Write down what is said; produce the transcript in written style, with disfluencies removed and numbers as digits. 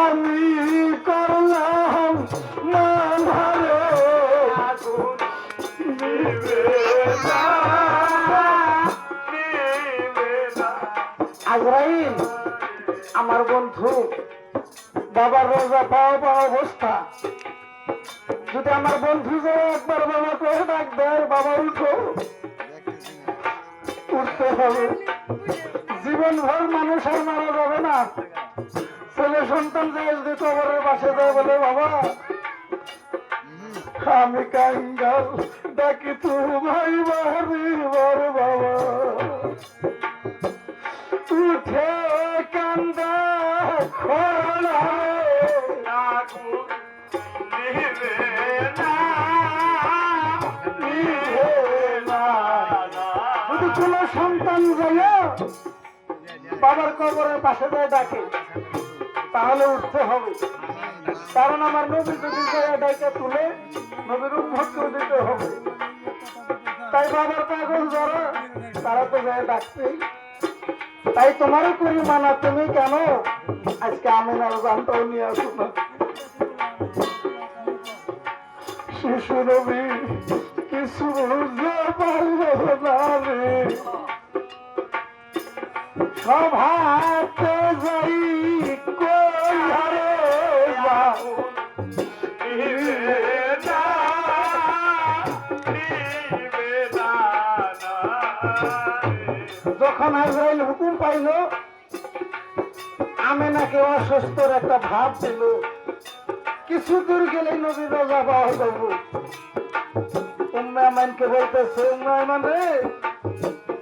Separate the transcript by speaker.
Speaker 1: আমি করলাম না ভালো আগুন নিবে না, নিবে না। আজরাইল আমার বন্ধু বাবার রোজা পাওয়া অবস্থা, যদি আমার বন্ধু যে একবার বাবাকে ডাক দেয়, বাবা উঠো, উঠতে হবে। জীবনভর মানুষ আর মারা যাবে না। ছেলে সন্তান যে যদি কবরের পাশে যায় বলে বাবা আমি কাঙ্গাল ডাকি তু ভাই বাড়ি বর বাবা, উঠে কান্দা খোলা আগুন নিবে না, নিবে না। যদি কোন সন্তান যাইয়া বাবার কবরের পাশে যায় ডাকে তাহলে উঠতে হবে, কারণ আমার নবী যদি ডাইকে তুলে নবীর উম্মত করে দিতে হবে। তাই বাবার পাগল যারা তারা তো যায় ডাকতেই। তাই তোমারও করি মানা, তুমি কেন আজকে আমিনার জানটাও নিয়ে আসো না। শিশু নবী কিছু বুঝতে পারলো না রে, সভাতে যাই কই হারে যখন আজরাইল হুকুম পাইল আমেনাকে অসুস্থর একটা ভাব দিল, কিছু দূর গেলে নবী রোজা পাওয়া যাবো। উম্মে আমান কে বলতেছে, উম্মে আমান রে